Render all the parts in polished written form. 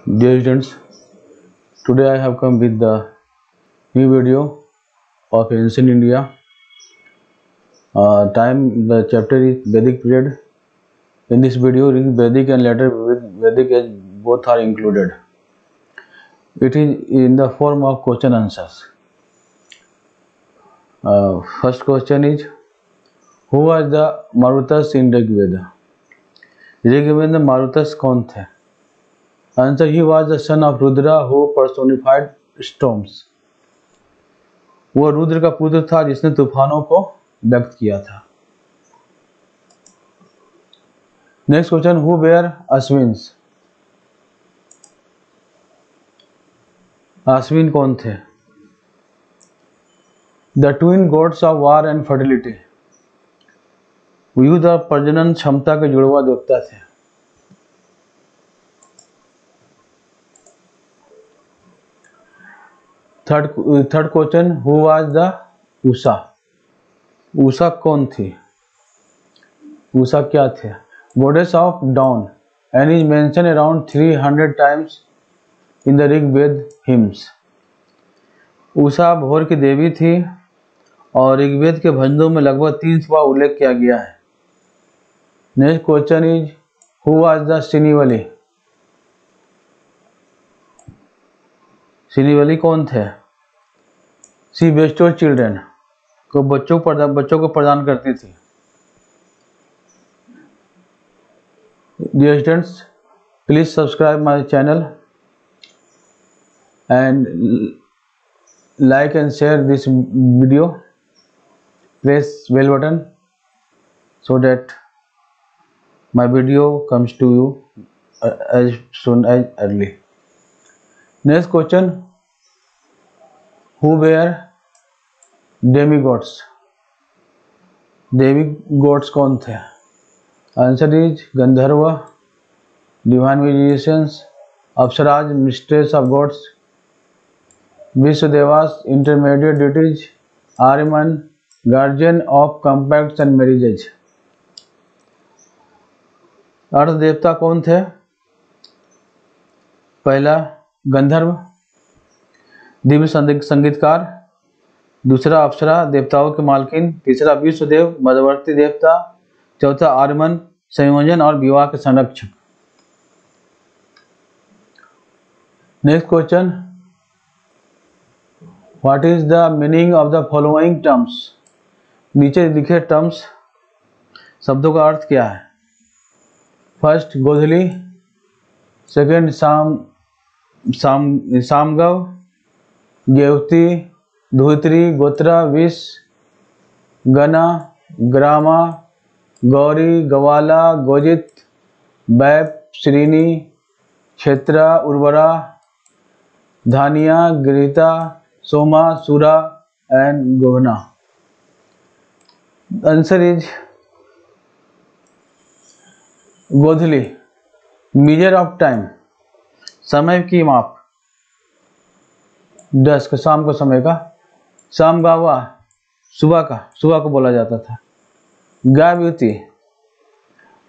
Dear students, today I have come with the new video of ancient India. The chapter is Vedic period. In this video, Vedic and later Vedic age both are included. It is in the form of question answers. First question is, who was the Marutas in Rig Veda? Rig वेद में मारुतस कौन थे? Answer, he was the son of Rudra who personified storms. वो रुद्र का पुत्र था जिसने तूफानों को व्यक्त किया था। Next question, who were Ashwins? Ashwin कौन थे? The twin gods of war and fertility. युद्ध और प्रजनन क्षमता के जुड़वा देवता थे। Third question, who was the Usha? Usha कौन थी? उषा क्या थे? Goddess of dawn and is mention around 300 times in the Rig Veda hymns. Usha भोर की देवी थी और ऋग्वेद के भजनों में लगभग 300 बार उल्लेख किया गया है। Next question is, who was the Sinivali? Sinivali कौन थे? सी बेस्टोर चिल्ड्रेन को बच्चों को प्रदान करती थी। Dear students, please subscribe my channel and like and share this video. Press bell button so that my video comes to you as soon as early. Next question, who were demigods? Demigods कौन थे? Answer is Gandharva, divine musicians, apsaras mistress of gods, Vishvadevas intermediate deities, Aryaman guardian of compacts and marriages. अर्थ देवता कौन थे? पहला गंधर्व, दिव्य संगीतकार, दूसरा अप्सरा देवताओं के मालकिन, तीसरा विश्वदेव मध्यवर्ती देवता, चौथा आर्यमन संयोजन और विवाह के संरक्षक। Next question, what is the meaning of the following terms? नीचे लिखे टर्म्स शब्दों का अर्थ क्या है? फर्स्ट गोधली, सेकेंड सामगव, गेवती, धुत्री, गोत्रा, विष, गना, ग्रामा, गौरी, गवाला, गोजित, बैप, श्रीनी, क्षेत्रा, उर्वरा, धानिया, गिरिता, सोमा, सुरा एंड गोहना। Answer is godhuli, measure of time, समय की माप, डस्क शाम को समय का, शाम गावा सुबह को बोला जाता था। गाव्युति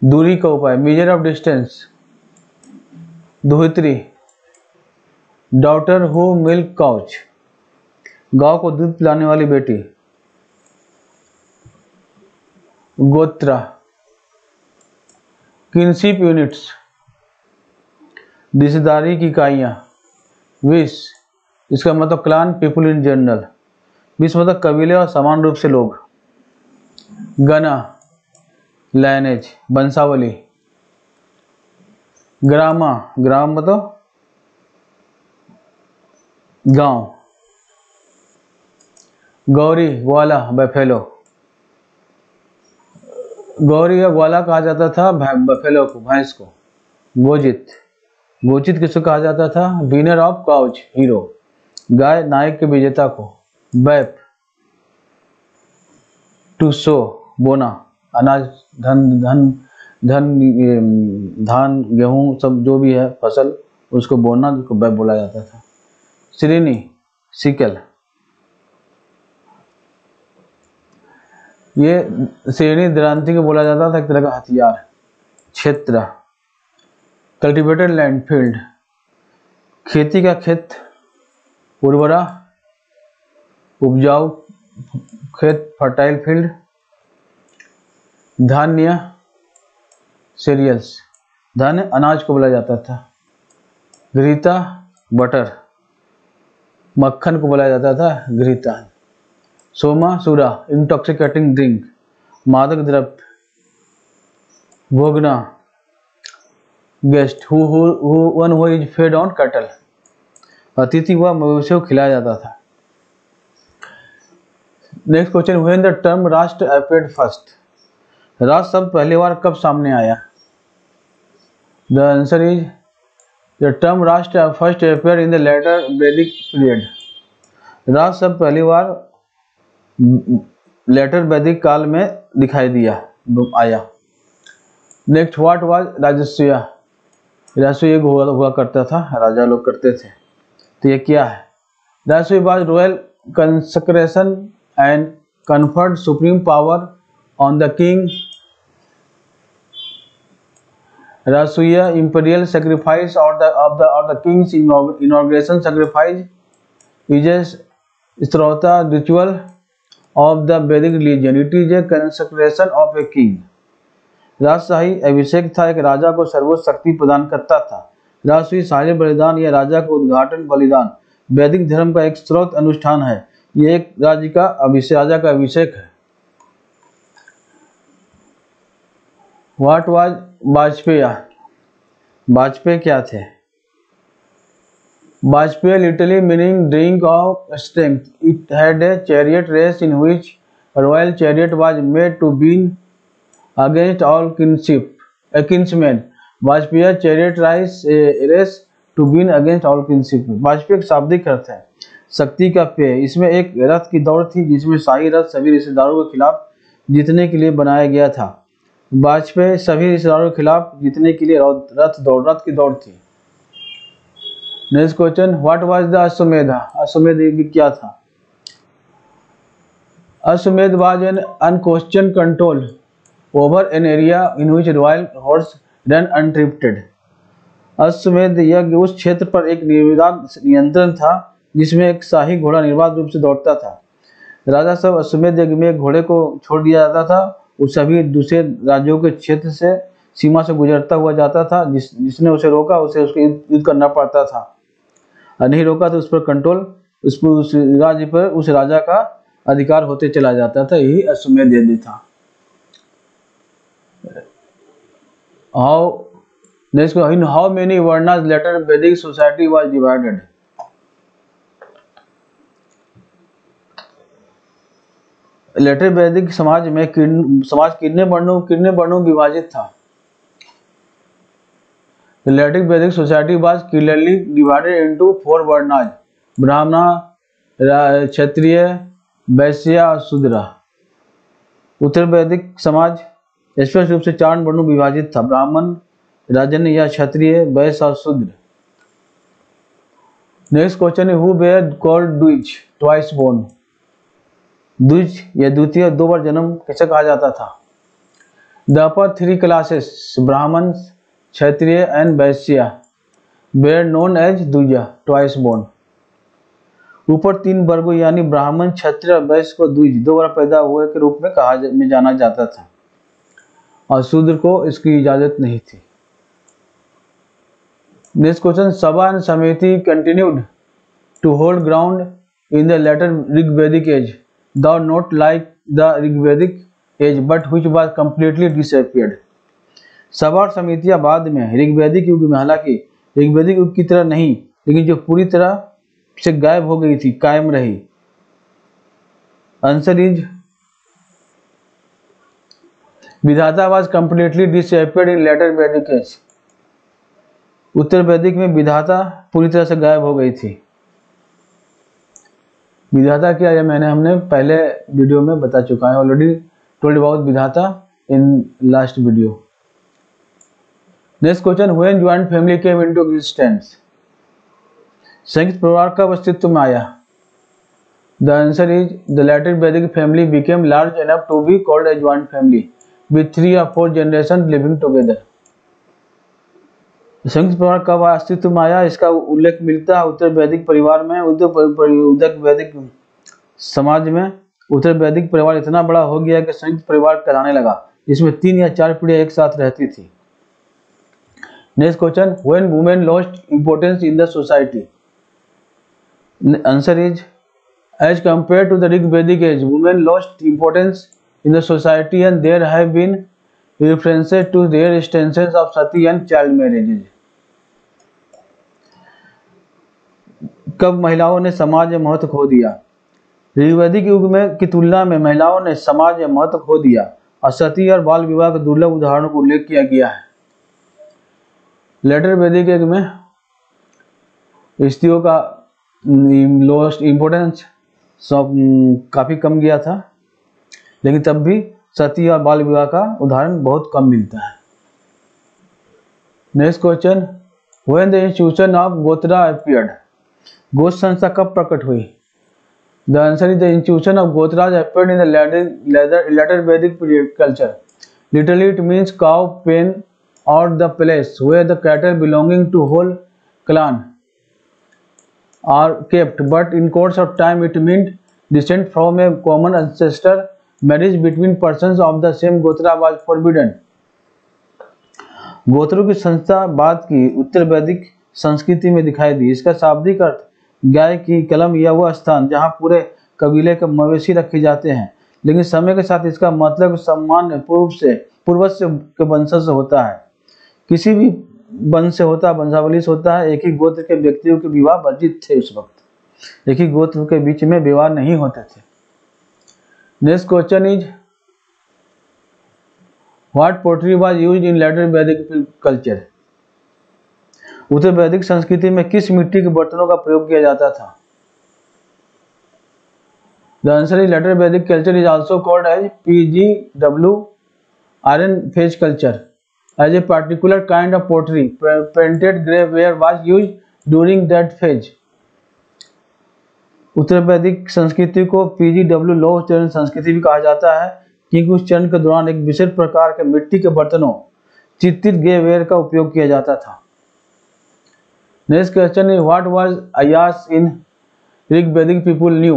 दूरी का उपाय, मीजर ऑफ डिस्टेंस। धोत्री डॉटर हु मिल्क काउच, गांव को दूध पिलाने वाली बेटी। गोत्रा किनशिप यूनिट्स, रिश्तेदारी की इकाइयां। विश इसका मतलब क्लान, पीपुल इन जनरल। विश मतलब कबीले और समान रूप से लोग। गना लाइनेज, वंशावली। ग्राम मतलब गांव। गौरी ग्वाला, बफेलो। गौरी या ग्वाला कहा जाता था बफेलो को, भैंस को। गोचित किसको कहा जाता था? Winner of cows, hero. गाय नायक के विजेता को। बैप टू सो, बोना, अनाज, धान गेहूं सब जो भी है फसल उसको बोना, जिसको बैप बोला जाता था। श्रीनी सिकल, ये श्रेणी द्रांति को बोला जाता था, एक तरह का हथियार। क्षेत्र कल्टिवेटेड लैंड, फील्ड। खेती का खेत, उर्वरा, उपजाऊ खेत, फर्टाइल फील्ड। धान्य, सीरियल्स, धान्य अनाज को बोला जाता था। घृता, बटर, मक्खन को बोला जाता था घृता। सोमा, सूरा, इंटॉक्सिकेटिंग ड्रिंक, मादक द्रव्य। भोगना, guest, one who is fed on cattle, अतिथि हुआ मवेशियों को खिलाया जाता था। Next question, when the term rashtra appeared first, राष्ट्र शब्द पहली बार कब सामने आया? The answer is the term rashtra first appear in the later Vedic period. राष्ट्र शब्द पहली बार लेटर वैदिक काल में दिखाई दिया आया। नेक्स्ट, व्हाट वाज राजस्व, राजस्व हुआ करता था, राजा लोग करते थे, तो ये क्या है? राजस्व was royal consecration and conferred supreme power on the king. Rajasuya imperial sacrifice or the king's inauguration sacrifice is a Strauta ritual of the Vedic religion. It is a consecration of a king. राजशाही अभिषेक था, एक राजा को सर्वोच्च शक्ति प्रदान करता था। राजसूय शाही बलिदान या राजा को उद्घाटन बलिदान वैदिक धर्म का एक स्रोत अनुष्ठान है। यह एक राजा का अभिषेक है। What was वाजपेय? वाजपेय क्या थे? वाजपेय literally meaning drink of strength. It had a chariot race in which a royal chariot was made to win against all kinsmen. Vajpayee chariot race to win against all kinsmen. वाजपेय का शाब्दिक अर्थ है शक्ति का पेय। इसमें एक रथ की दौड़ थी जिसमें शाही रथ सभी रिश्तेदारों के खिलाफ जीतने के लिए बनाया गया था। वाजपेयी सभी रिश्तेदारों के खिलाफ जीतने के लिए रथ की दौड़ थी। Next question, what was the Ashvamedha? अश्वमेध यज्ञ क्या था? Ashvamedha was an unquestion control over an area in which royal horse run untripped. अश्वमेध यज्ञ उस क्षेत्र पर एक नियंत्रण था जिसमें एक शाही घोड़ा निर्बाध रूप से दौड़ता था। राजा सब अश्वमेध यज्ञ में घोड़े को छोड़ दिया जाता था, उस सभी दूसरे राज्यों के क्षेत्र से सीमा से गुजरता हुआ जाता था। जिसने उसे रोका उसे उसके युद्ध करना पड़ता था, और नहीं रोका तो उस पर कंट्रोल उस राज्य पर उस राजा का अधिकार होते चला जाता था। यही अश्वमेध यज्ञ था। Next, in how many varnas later Vedic society was divided? Later वैदिक समाज में कितने वर्णों विभाजित था? Later Vedic society was clearly divided into 4 varnas, Brahmana, Kshatriya, वैश्य और शूद्र। उत्तर वैदिक समाज स्पष्ट रूप से 4 वर्णों विभाजित था, ब्राह्मण, राजन्य या क्षत्रिय, वैश्य और शूद्र। नेक्स्ट क्वेश्चन है, हु वेयर कॉल्ड द्विज ट्वाइस बोर्न? द्विज या द्वितीय 2 बार जन्म किसे कहा जाता था? द अपर 3 क्लासेस ब्राह्मण, क्षत्रिय and Vysya where known as द्विज ट्वाइस बोर्न। ऊपर 3 वर्गों यानी ब्राह्मण, क्षत्रिय और वैश्य को द्विज 2 बार पैदा हुए के रूप में जाना जाता था, और शूद्र को इसकी इजाजत नहीं थी। Next question, sabha and samiti continued to hold ground in the later Rigvedic age, though not like the Rigvedic age but which was completely disappeared। सभा और समितियां बाद में ऋग्वेदिक युग में, हालांकि ऋग्वेदिक युग की तरह नहीं, लेकिन जो पूरी तरह से गायब हो गई थी, कायम रही। आंसर इज विधाता was completely disappeared in later वैदिक एज। उत्तर वैदिक में विधाता पूरी तरह से गायब हो गई थी। विधाता क्या है हमने पहले वीडियो में बता चुका है, already told about Vidhata in last video. Next question, when joint family came into existence? संयुक्त परिवार कब अस्तित्व में आया? The answer is the later Vedic family became large enough to be called a joint family with 3 or 4 generation living together. संयुक्त परिवार कब अस्तित्व में आया, इसका उल्लेख मिलता है उत्तर वैदिक परिवार में। उत्तर वैदिक समाज में उत्तर वैदिक परिवार इतना बड़ा हो गया कि संयुक्त परिवार कहलाने लगा, जिसमें 3 या 4 पीढ़ियां एक साथ रहती थी। Next question, when women lost importance in the society. Answer is as compare to the Rig Vedic age women lost importance in the society and there have been references to their instances of sati and child marriages। कब महिलाओं ने समाज में महत्व खो दिया। ऋग्वैदिक युग में की तुलना में महिलाओं ने समाज में महत्व खो दिया और सती और बाल विवाह के दुर्लभ उदाहरणों का उल्लेख किया गया है। लेटर वैदिक युग में स्त्रियों का लॉस्ट इम्पोर्टेंस काफी कम गया था, लेकिन तब भी सती और बाल विवाह का उदाहरण बहुत कम मिलता है। Next question, when the institution of gotra appeared. गोत्र संस्था कब प्रकट हुई। The answer is the institution of gotras appeared in the later Vedic culture. Literally it means cow pen और the place where the cattle belonging to whole clan are kept, but in course of time it meant descent from a common ancestor. Marriage between persons of the same gotra was forbidden. गोत्रों की संस्था बाद की उत्तर वैदिक संस्कृति में दिखाई दी। इसका शाब्दिक अर्थ गाय की कलम या वह स्थान जहां पूरे कबीले के मवेशी रखे जाते हैं, लेकिन समय के साथ इसका मतलब सामान्य पूर्वज के वंशज से होता है। किसी भी वंश से होता वंशावली से होता है। एक ही गोत्र के व्यक्तियों के विवाह वर्जित थे। उस वक्त एक ही गोत्र के बीच में विवाह नहीं होते थे। Next question is what pottery was used in later Vedic culture. उत्तर वैदिक संस्कृति में किस मिट्टी के बर्तनों का प्रयोग किया जाता था। The answer is later Vedic culture is also called as PGW iron phase culture as a particular kind of pottery painted grey ware was used during that phase. उत्तर वैदिक संस्कृति को PGW लौह चरण संस्कृति भी कहा जाता है, क्योंकि उस चरण के दौरान एक विशेष प्रकार के मिट्टी के बर्तनों चित्रित ग्रे वेयर का उपयोग किया जाता था। Next question is what was ayas in Rig Vedic people new.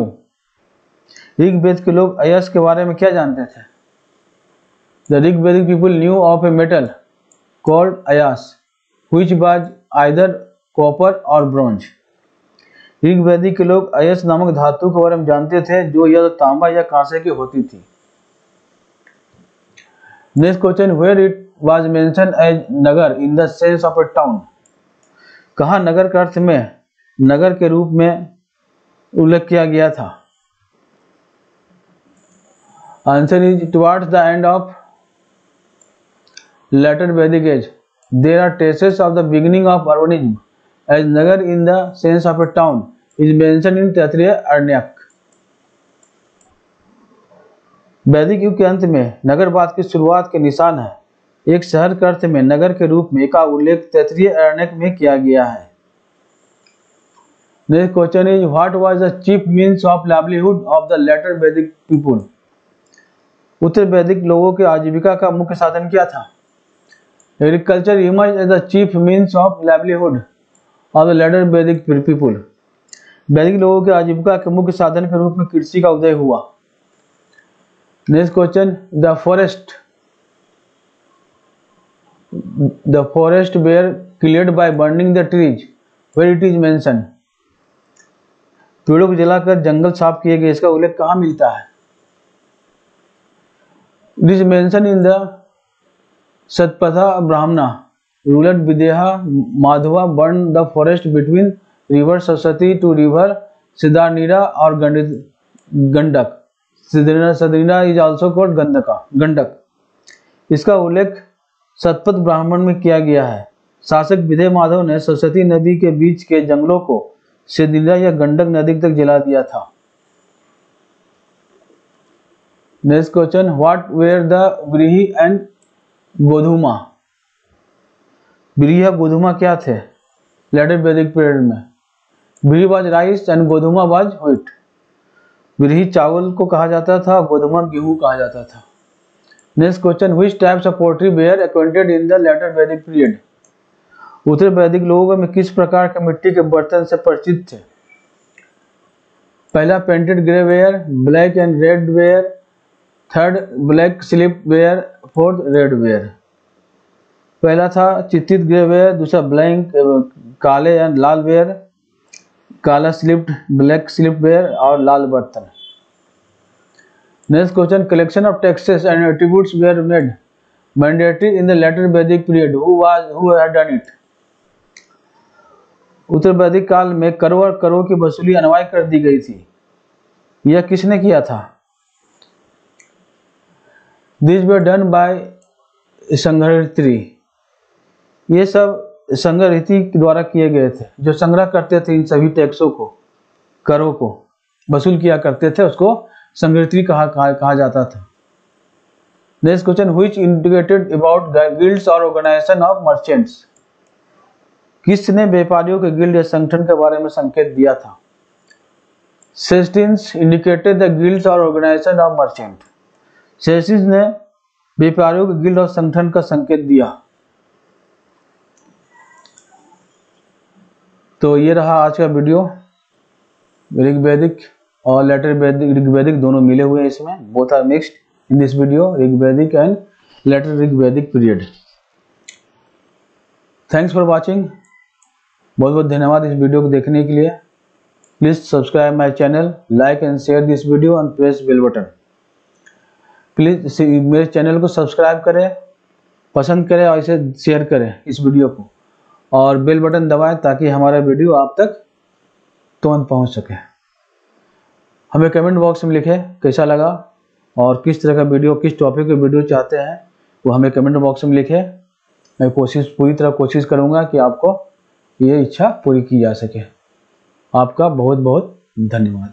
Rig वेद के लोग अयस के बारे में क्या जानते थे। The Rig Vedic people new of a metal called Ayaz which was either copper और ब्रॉन्ज। ऋग वैदिक के लोग अयस नामक धातु के बारे में जानते थे, जो या तो तांबा या कांसे की होती थी। Next question, where it was mention as nagar in the sense of a town. कहाँ नगर के अर्थ में नगर के रूप में उल्लेख किया गया था। Answer is towards the end of later Vedic age there are traces of the beginning of urbanism as nagar in the sense of a town is mention in Taittiriya Aranyaka. वैदिक युग के अंत में नगरवाद की शुरुआत के निशान है। एक शहर के अर्थ में नगर के रूप में का उल्लेख तैत्तिरीय आरण्यक में किया गया है। Next question is what was the chief means of livelihood of the later Vedic people. उत्तर वैदिक लोगों के आजीविका का मुख्य साधन क्या था। Agriculture emerge as the chief means of livelihood of the later Vedic people. वैदिक लोगों के आजीविका के मुख्य साधन के रूप में कृषि का उदय हुआ। Next question, the forest were cleared by burning the trees where it is mention. पेड़ों को जलाकर जंगल साफ किए गए, इसका उल्लेख कहाँ मिलता है। It is mention in the Shatapatha Brahmana ruler Videha Madhava burn the forest between river Saraswati to river Sadanira और Gandak. Sadanira is also called Gandak. इसका उल्लेख सतपथ ब्राह्मण में किया गया है। शासक विदय माधव ने सरस्वती नदी के बीच के जंगलों को सिद्धानीरा या गंडक नदी तक जला दिया था। Next question, what were the vrihi and godhuma. व्रीहि और गोधूमा क्या थे लेटर वैदिक पीरियड में। Vrihi was rice and godhuma was wheat. व्रीहि चावल को कहा जाता था, गोधूमा गेहूं कहा जाता था। Next question, which types of pottery were acquainted in the later Vedic period. उत्तर वैदिक लोग में किस प्रकार के मिट्टी के बर्तन से परिचित थे? पहला painted grey ware, black and red ware, third black slip ware, fourth red ware. पहला था चित्तित ग्रे वेयर, दूसरा ब्लैक काले एंड लाल वेयर, काला स्लिप्ड, ब्लैक स्लिप वेयर और लाल बर्तन। Next question, collection of taxes and attributes were made mandatory in the later Vedic period, who had done it? उत्तर वैदिक काल में करों और करों की वसूली अनिवार्य कर दी गई थी, यह किसने किया था? This were done by sangrahitri. ये सब संग्रहित्री द्वारा किए गए थे, जो संग्रह करते थे इन सभी टैक्सों को, करों को वसूल किया करते थे, उसको संग्रहित्री कहा जाता था। Next question, which indicated about guilds और ऑर्गेनाइजेशन ऑफ मर्चेंट्स? किसने व्यापारियों के गिल्ड या संगठन के बारे में संकेत दिया था? सेस्टिन्स इंडिकेटेड द गिल्ड्स और ऑर्गेनाइजेशन ऑफ मर्चेंट। सेस्टिन्स ने व्यापारियों के गिल्ड और संगठन का संकेत दिया। तो ये रहा आज का वीडियो। ऋग्वैदिक और लेटर ऋग्वैदिक दोनों मिले हुए हैं इसमें, both are mixed in this video, Rigvedic and later Rigvedic period. Thanks for watching. बहुत बहुत धन्यवाद इस वीडियो को देखने के लिए। Please subscribe my channel, like and share this video and press bell button. Please मेरे चैनल को सब्सक्राइब करें, पसंद करें और इसे शेयर करें इस वीडियो को, और बेल बटन दबाएं ताकि हमारा वीडियो आप तक तुरंत पहुंच सके। हमें कमेंट बॉक्स में लिखें कैसा लगा और किस तरह का वीडियो, किस टॉपिक का वीडियो चाहते हैं, वो हमें कमेंट बॉक्स में लिखें। मैं पूरी तरह कोशिश करूंगा कि आपको ये इच्छा पूरी की जा सके। आपका बहुत बहुत धन्यवाद।